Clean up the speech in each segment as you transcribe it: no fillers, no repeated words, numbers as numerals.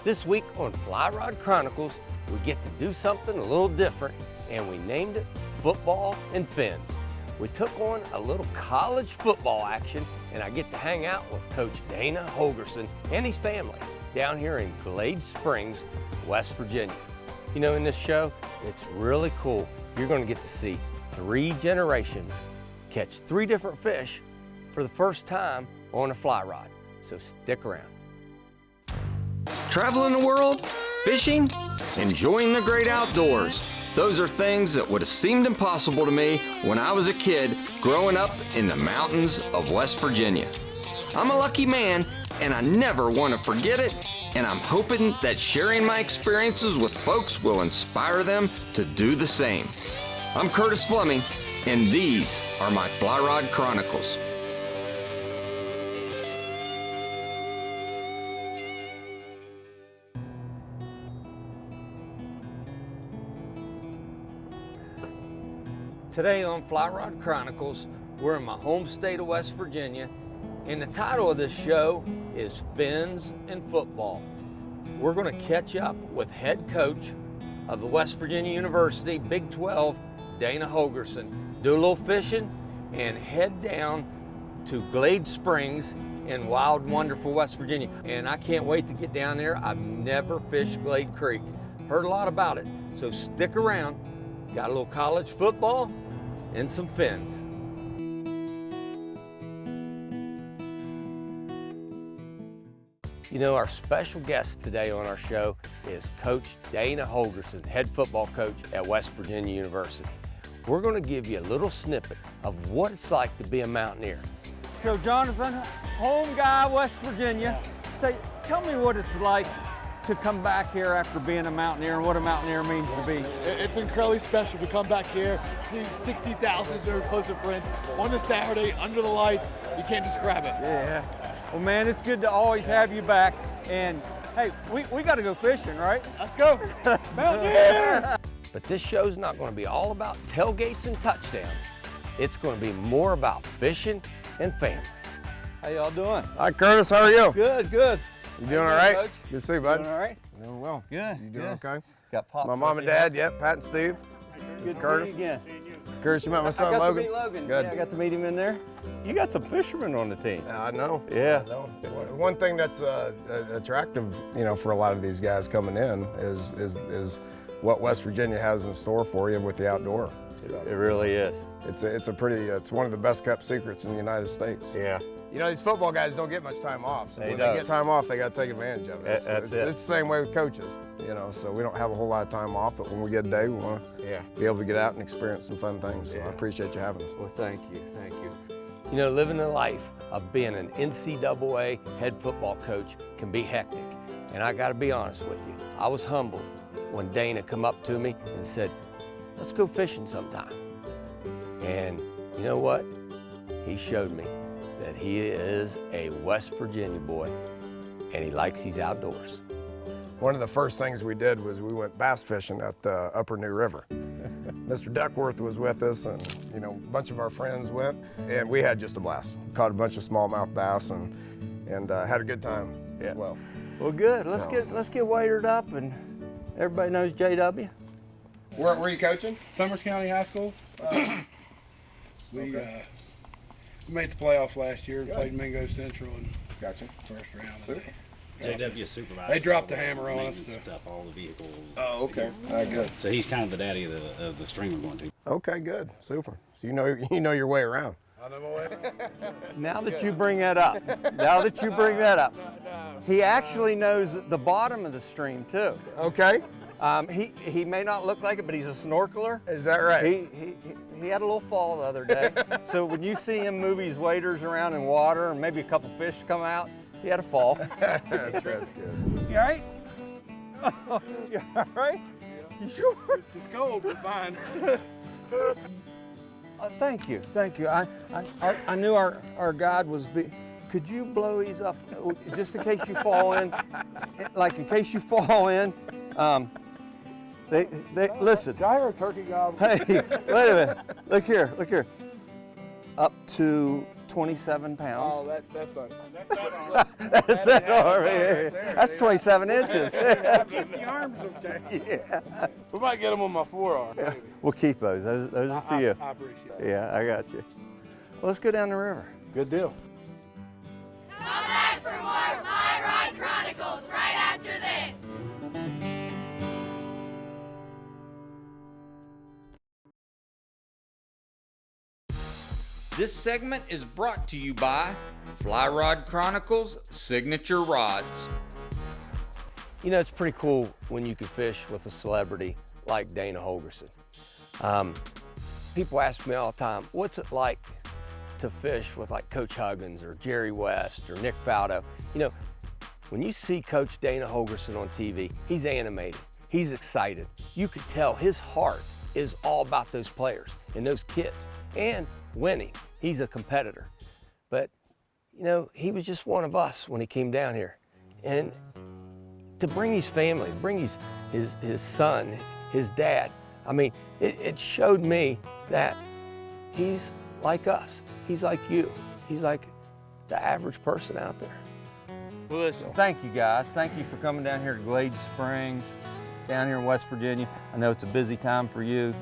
This week on Fly Rod Chronicles, we get to do something a little different, and we named it Football and Fins. We took on a little college football action, and I get to hang out with Coach Dana Holgorsen and his family down here in Glade Springs, West Virginia. You know, in this show, it's really cool. You're going to get to see 3 generations catch 3 different fish for the first time on a fly rod. So stick around. Traveling the world, fishing, enjoying the great outdoors. Those are things that would have seemed impossible to me when I was a kid growing up in the mountains of West Virginia. I'm a lucky man, and I never want to forget it, and I'm hoping that sharing my experiences with folks will inspire them to do the same. I'm Curtis Fleming, and these are my Fly Rod Chronicles. Today on Fly Rod Chronicles, we're in my home state of West Virginia, and the title of this show is Fins and Football. We're going to catch up with head coach of the West Virginia University Big 12, Dana Holgorsen, do a little fishing, and head down to Glade Springs in wild, wonderful West Virginia. And I can't wait to get down there. I've never fished Glade Creek. Heard a lot about it, so stick around. Got a little college football and some fins. You know, our special guest today on our show is Coach Dana Holgorsen, head football coach at West Virginia University. We're going to give you a little snippet of what it's like to be a Mountaineer. So Jonathan, home guy, West Virginia, say, tell me what it's like to come back here after being a Mountaineer and what a Mountaineer means to be. It's incredibly special to come back here, see 60,000 of their closer friends on a Saturday under the lights. You can't describe it. Yeah. Well, man, it's good to always have you back. And hey, we got to go fishing, right? Let's go. Mountaineer! But this show's not going to be all about tailgates and touchdowns. It's going to be more about fishing and family. How y'all doing? Hi, Curtis. How are you? Good, good. You doing all right? Coach? Good to see you, bud. Doing all right? Doing well. Good. You doing okay? Got pops. My mom and dad, yep, Pat and Steve. Good to Curtis. see you again. Curtis, you met my I son got Logan? to meet Logan. Good. Yeah, I got to meet him in there. You got some fishermen on the team. Yeah, I know. Yeah. I know. One thing that's attractive, you know, for a lot of these guys coming in is what West Virginia has in store for you with the outdoor. It really is. It's one of the best kept secrets in the United States. Yeah. You know, these football guys don't get much time off. So They when don't. they get time off, they got to take advantage of it. That's it. It's the same way with coaches, you know, so we don't have a whole lot of time off, but when we get a day, we want to be able to get out and experience some fun things. So I appreciate you having us. Well, thank you. Thank you. You know, living the life of being an NCAA head football coach can be hectic. And I got to be honest with you, I was humbled when Dana come up to me and said, let's go fishing sometime. And you know what? He showed me that he is a West Virginia boy and he likes these outdoors. One of the first things we did was we went bass fishing at the Upper New River. Mr. Duckworth was with us, and you know, a bunch of our friends went, and we had just a blast. Caught a bunch of smallmouth bass and had a good time as well. Well, good. Let's get waitered up, and everybody knows JW. Where were you coaching? Summers County High School. We made the playoffs last year. Played Mingo Central in Gotcha. first round. Super. JW supervisor. They dropped the hammer on us. Maintenance stuff, all the vehicles. Oh, okay. All right, good. So he's kind of the daddy of the stream we're going to. Okay, good. Super. So you know your way around. I know my way. Now that you bring that up, he actually knows the bottom of the stream too. Okay. He may not look like it, but he's a snorkeler. Is that right? He had a little fall the other day. So when you see him move his waders around in water and maybe a couple fish come out, he had a fall. That's good. You all right? You all right? You sure? It's cold, but fine. Thank you. I knew our guide was big. Could you blow these up just in case you fall in? Like in case you fall in. They listen. Gyro turkey gobble. Hey, wait a minute. Look here. Up to 27 pounds. Oh, that's fun. That's that arm right here. That's 27 inches. Keep the arms okay. Yeah. We might get them on my forearm. Maybe. We'll keep those. Those are for you. I appreciate it. Yeah, I got you. Well, let's go down the river. Good deal. Come back for more Fly Rod Chronicles right after this. This segment is brought to you by Fly Rod Chronicles Signature Rods. You know, it's pretty cool when you can fish with a celebrity like Dana Holgorsen. People ask me all the time, what's it like to fish with like Coach Huggins or Jerry West or Nick Faldo? You know, when you see Coach Dana Holgorsen on TV, he's animated, he's excited. You can tell his heart is all about those players and those kids and winning. He's a competitor. But, you know, he was just one of us when he came down here. And to bring his family, bring his son, his dad, I mean, it showed me that he's like us. He's like you. He's like the average person out there. Well, listen, thank you guys. Thank you for coming down here to Glade Springs, down here in West Virginia. I know it's a busy time for you.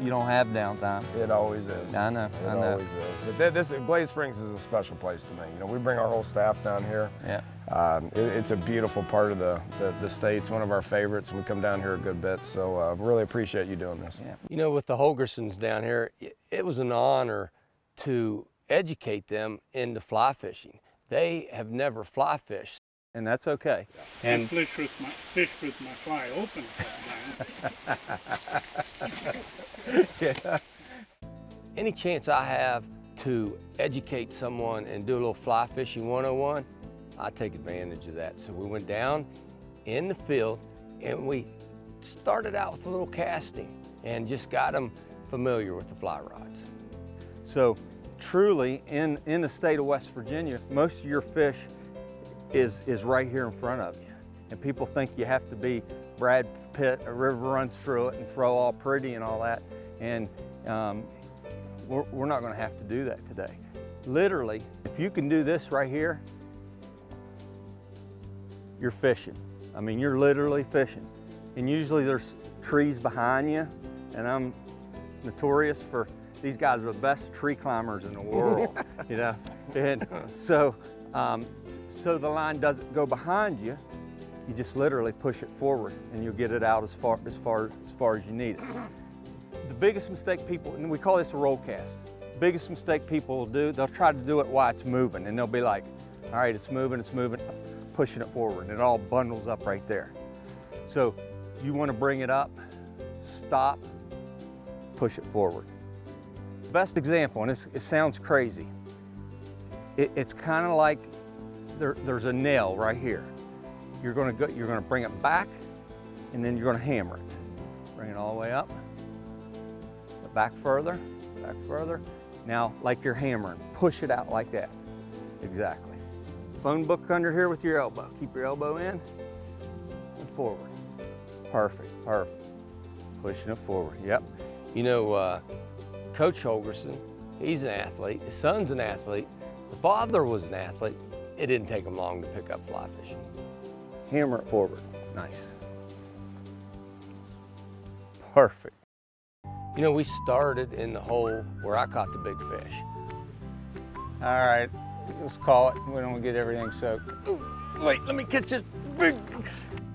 You don't have downtime. It always is. I know, It I know. always is. But this Glade Springs is a special place to me. You know, we bring our whole staff down here. Yeah. It's a beautiful part of the state. It's one of our favorites. We come down here a good bit, so really appreciate you doing this. Yeah. You know, with the Holgersens down here, it was an honor to educate them into fly fishing. They have never fly fished, and that's okay. And fish with my fly open. Yeah. Any chance I have to educate someone and do a little fly fishing 101, I take advantage of that. So we went down in the field and we started out with a little casting and just got them familiar with the fly rods. So truly in the state of West Virginia, most of your fish is right here in front of you. And people think you have to be Brad Pitt, a river runs through it and throw all pretty and all that. And we're not gonna have to do that today. Literally, if you can do this right here, you're fishing. I mean, you're literally fishing. And usually there's trees behind you, and I'm notorious for, these guys are the best tree climbers in the world, you know? And so the line doesn't go behind you, you just literally push it forward and you'll get it out as far as you need it. The biggest mistake people, and we call this a roll cast, biggest mistake people will do, they'll try to do it while it's moving, and they'll be like, all right, it's moving, pushing it forward, and it all bundles up right there. So you want to bring it up, stop, push it forward. Best example, and it sounds crazy, it's kind of like there's a nail right here. You're going to bring it back, and then you're going to hammer it. Bring it all the way up, back further, Now, like you're hammering, push it out like that. Exactly. Phone book under here with your elbow. Keep your elbow in and forward. Perfect. Pushing it forward, yep. You know, Coach Holgorsen, he's an athlete. His son's an athlete. The father was an athlete. It didn't take him long to pick up fly fishing. Hammer it forward. Nice. Perfect. You know, we started in the hole where I caught the big fish. All right, let's call it. We don't want to get everything soaked. Ooh, wait, let me catch this big.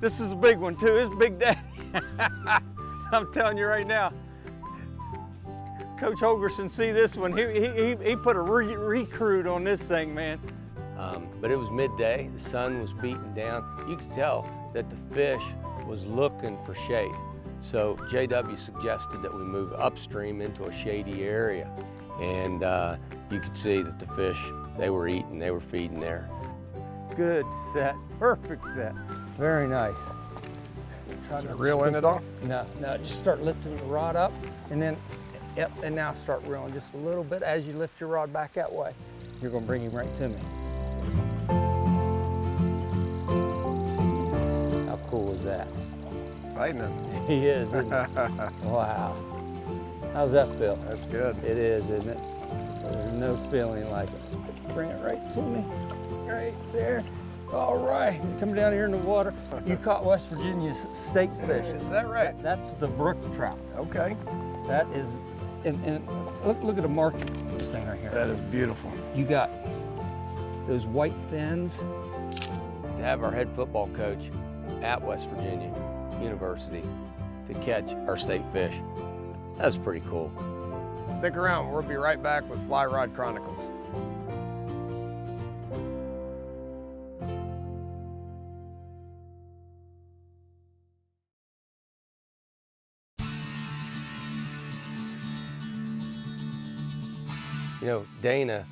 This is a big one too. It's Big Daddy. I'm telling you right now. Coach Holgorsen, see this one? He put a recruit on this thing, man. But it was midday. The sun was beating down. You could tell that the fish was looking for shade. So JW suggested that we move upstream into a shady area. And you could see that the fish, they were eating, they were feeding there. Good set, perfect set. Very nice. Try to Reel in it off? No, just start lifting the rod up and then, yep, and now start reeling just a little bit as you lift your rod back that way. You're gonna bring him right to me. How cool is that? Frightening. He is, isn't he? Wow. How's that feel? That's good. It is, isn't it? There's no feeling like it. Bring it right to me, right there. All right, coming down here in the water. You caught West Virginia's state fish. Is that right? That's the brook trout. Okay. That is, and look at the mark of this thing right here. That is beautiful. You got those white fins. To have our head football coach at West Virginia University to catch our state fish, that's pretty cool. Stick around, we'll be right back with Fly Rod Chronicles. You know, Dana,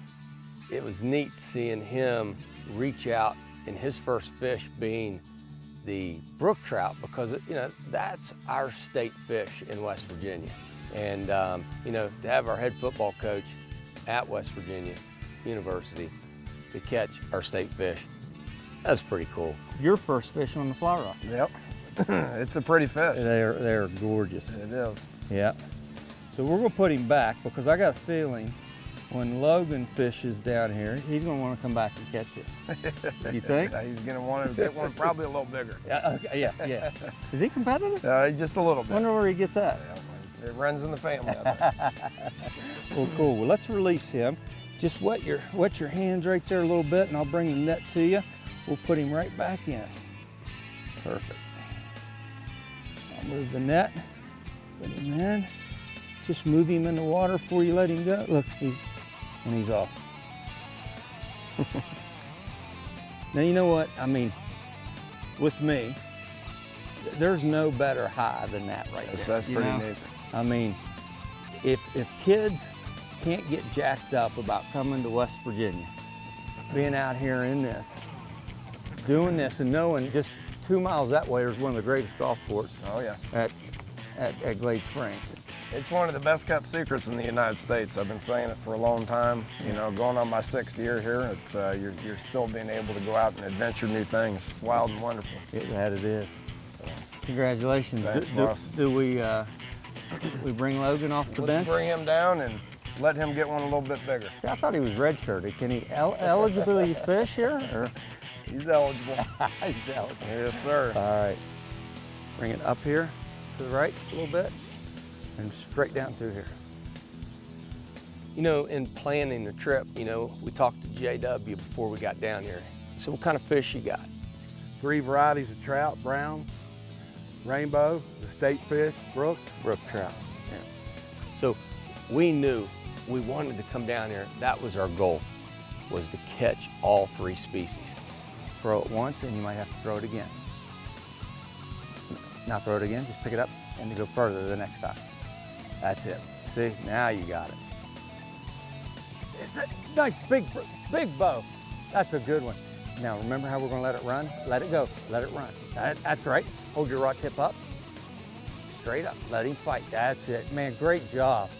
it was neat seeing him reach out in his first fish being the brook trout, because you know that's our state fish in West Virginia. And you know, to have our head football coach at West Virginia University to catch our state fish, that's pretty cool. Your first fish on the fly rod. Yep. It's a pretty fish. They're gorgeous. It is. Yeah. So we're gonna put him back because I got a feeling when Logan fishes down here, he's gonna want to come back and catch this. You think? He's gonna want to get one probably a little bigger. Yeah. Okay, yeah. Is he competitive? Just a little bit. Wonder where he gets that. It runs in the family. Well, cool. Well, let's release him. Just wet your hands right there a little bit, and I'll bring the net to you. We'll put him right back in. Perfect. I'll move the net. Put him in. Just move him in the water before you let him go. Look, he's off. Now, you know what? I mean, with me, there's no better high than that right there. That's pretty neat. I mean, if kids can't get jacked up about coming to West Virginia, being out here in this, doing this and knowing just 2 miles that way is one of the greatest golf courses. Oh yeah. At Glade Springs. It's one of the best kept secrets in the United States. I've been saying it for a long time. You know, going on my 6th year here, it's you're still being able to go out and adventure new things. It's wild and wonderful. That it is. Congratulations. Thanks, boss. Do we bring Logan off the bench? Bring him down and let him get one a little bit bigger. See, I thought he was redshirted. Can he eligibly fish here? Or? He's eligible. He's eligible. Yes, sir. All right. Bring it up here to the right a little bit and straight down through here. You know, in planning the trip, you know, we talked to JW before we got down here. So what kind of fish you got? 3 varieties of trout: brown, rainbow, the state fish, brook. Brook trout. Yeah. So we knew we wanted to come down here. That was our goal, was to catch all 3 species. Throw it once and you might have to throw it again. Now throw it again, just pick it up and to go further the next time. That's it. See, now you got it. It's a nice big bow. That's a good one. Now remember how we're gonna let it run? Let it go, let it run. That's right. Hold your rod tip up, straight up, let him fight. That's it. Man, great job.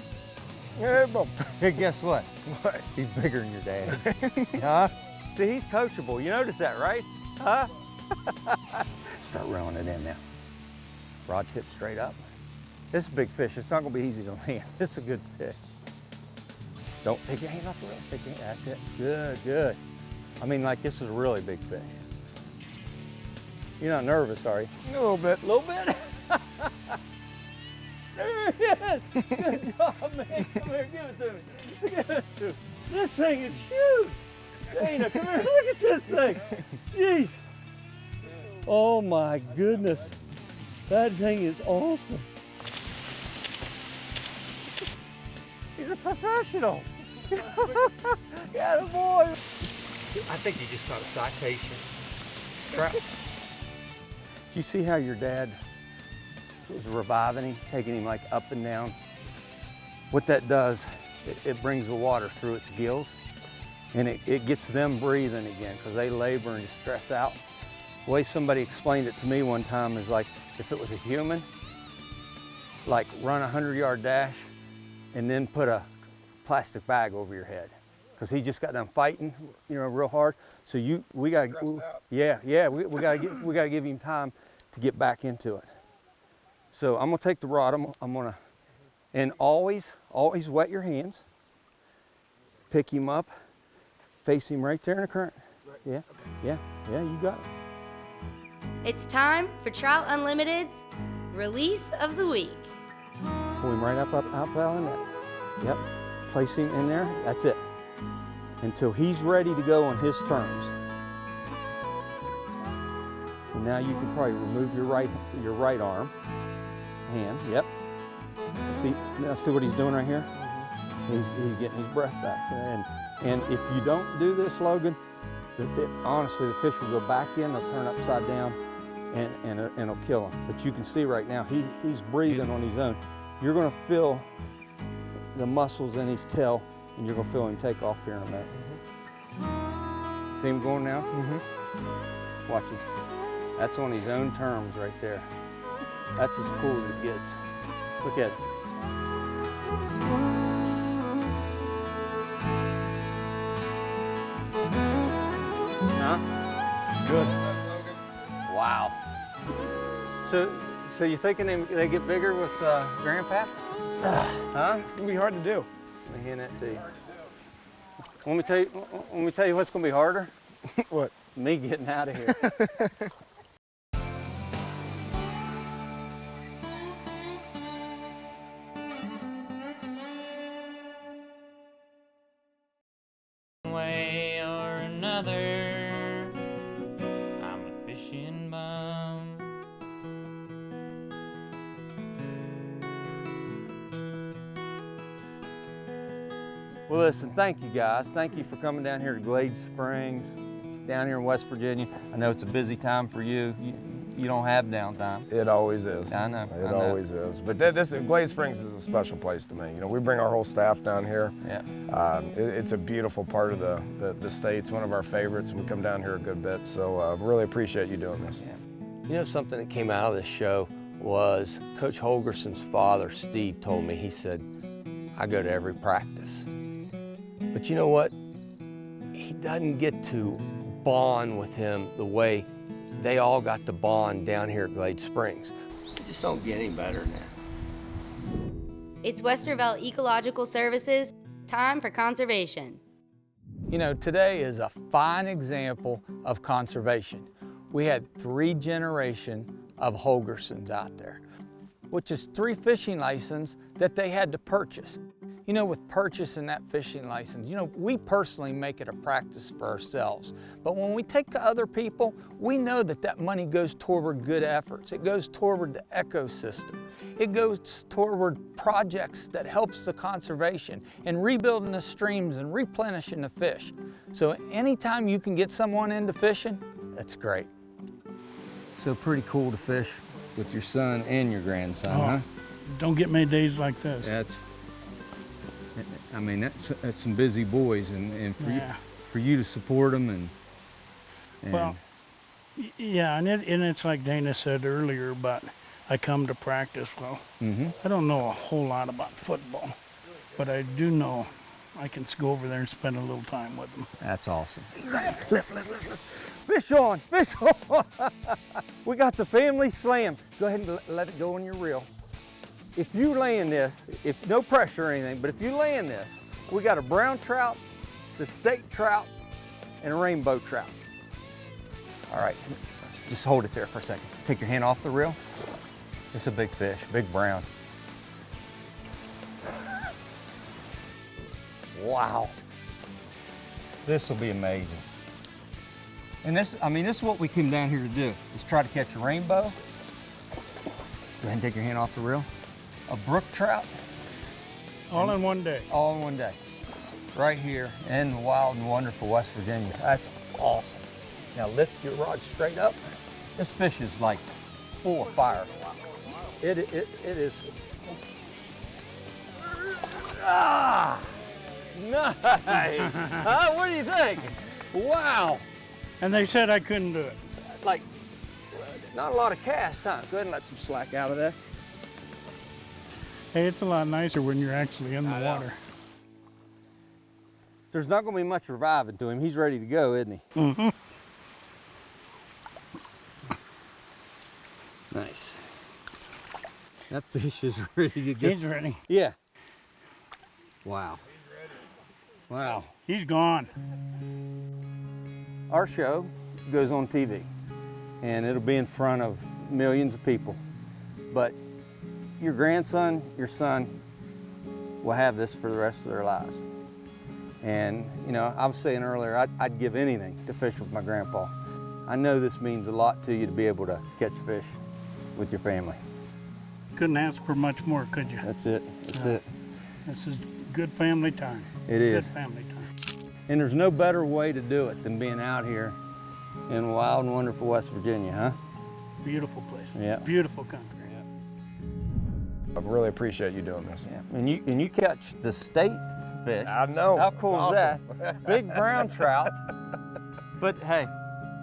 Yeah, but Hey, guess what? what? He's bigger than your dad. Huh? See, he's coachable. You notice that, right? Huh? Start reeling it in now. Rod tip straight up. This is a big fish. It's not gonna be easy to land. This is a good fish. Don't take your hand off the reel. Take your hand. That's it. Good, good. I mean, like, this is a really big fish. You're not nervous, are you? A little bit. A little bit? There it is. Good job, man. Come here, give it to me. Give it to me. This thing is huge. Dana, come here. Look at this thing. Jeez. Oh my goodness. That thing is awesome. He's a professional. Got a boy. I think he just caught a citation. Trout. Do you see how your dad was reviving him, taking him like up and down? What that does, it brings the water through its gills and it gets them breathing again because they labor and stress out. The way somebody explained it to me one time is like if it was a human, like run a 100-yard dash and then put a plastic bag over your head because he just got done fighting, you know, real hard. So we gotta give him time to get back into it. So I'm gonna take the rod. I'm gonna, and always wet your hands. pick him up, face him right there in the current. Yeah, yeah, yeah, you got it. It's time for Trout Unlimited's Release of the Week. Pull him right up out the net. Yep, place him in there, that's it. Until he's ready to go on his terms. And now you can probably remove your right arm, hand, yep. Now see what he's doing right here? He's getting his breath back. And if you don't do this, Logan, honestly, the fish will go back in, they'll turn upside down, and it'll kill him. But you can see right now, he's breathing on his own. You're gonna feel the muscles in his tail, and you're gonna feel him take off here in a minute. See him going now? Watch him. That's on his own terms right there. That's as cool as it gets. Look at it. Huh? Good. Wow. So you thinking they get bigger with Grandpa? Huh? It's gonna be hard to do. Let me hand that to you. Want me to tell you what's gonna be harder? What? Me getting out of here. Way or another, I'm a fishing bum. Well, listen, thank you guys. Thank you for coming down here to Glade Springs, down here in West Virginia. I know it's a busy time for you. You don't have downtime. It always is. I know. It always is. But Glade Springs is a special place to me. You know, we bring our whole staff down here. Yeah. It's a beautiful part of the state. It's one of our favorites. We come down here a good bit. So really appreciate you doing this. Yeah. You know, something that came out of this show was Coach Holgorsen's father, Steve, told me, he said, I go to every practice. But you know what? He doesn't get to bond with him the way they all got to bond down here at Glade Springs. It just don't get any better than that. It's Westerville Ecological Services. Time for conservation. You know, today is a fine example of conservation. We had 3 generations of Holgorsens out there, which is 3 fishing licenses that they had to purchase. You know, with purchasing that fishing license, you know, we personally make it a practice for ourselves. But when we take to other people, we know that that money goes toward good efforts. It goes toward the ecosystem. It goes toward projects that helps the conservation and rebuilding the streams and replenishing the fish. So anytime you can get someone into fishing, that's great. So pretty cool to fish with your son and your grandson, huh? Don't get many days like this. That's some busy boys, and for you to support them and well, yeah, and it's like Dana said earlier, but I come to practice. Well, I don't know a whole lot about football, but I do know I can go over there and spend a little time with them. That's awesome. Lift. Fish on. We got the family slam. Go ahead and let it go on your reel. If you land this, if no pressure or anything, but if you land this, we got a brown trout, the state trout, and a rainbow trout. All right, just hold it there for a second. Take your hand off the reel. It's a big fish, big brown. Wow. This will be amazing. And this is what we came down here to do, is try to catch a rainbow. Go ahead and take your hand off the reel. A brook trout. All in one day. All in one day. Right here in wild and wonderful West Virginia. That's awesome. Now lift your rod straight up. This fish is like full of fire. It is. Ah, nice. Huh? What do you think? Wow. And they said I couldn't do it. Like, not a lot of cast, huh? Go ahead and let some slack out of that. Hey, it's a lot nicer when you're actually in the water. There's not going to be much reviving to him. He's ready to go, isn't he? Mm-hmm. Nice. That fish is ready to go. He's ready. Yeah. Wow. Wow. He's gone. Our show goes on TV, and it'll be in front of millions of people. But your grandson, your son, will have this for the rest of their lives. And, you know, I was saying earlier, I'd give anything to fish with my grandpa. I know this means a lot to you to be able to catch fish with your family. Couldn't ask for much more, could you? That's it. That's it. This is good family time. It is. Good family time. And there's no better way to do it than being out here in wild and wonderful West Virginia, huh? Beautiful place. Yeah. Beautiful country. I really appreciate you doing this. Yeah. And you catch the state fish. I know. How cool It's is awesome. that? Big brown trout. But hey,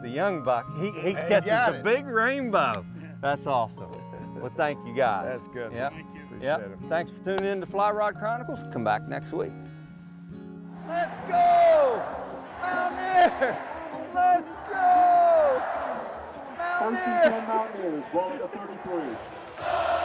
the young buck, he catches got a it. big rainbow. That's awesome. Well, thank you guys. That's good. Yep. Thank you. Appreciate Yep. it. Thanks for tuning in to Fly Rod Chronicles. Come back next week. Let's go! Mountaineers! Let's go! Mountaineers! Mountaineers, welcome to 33.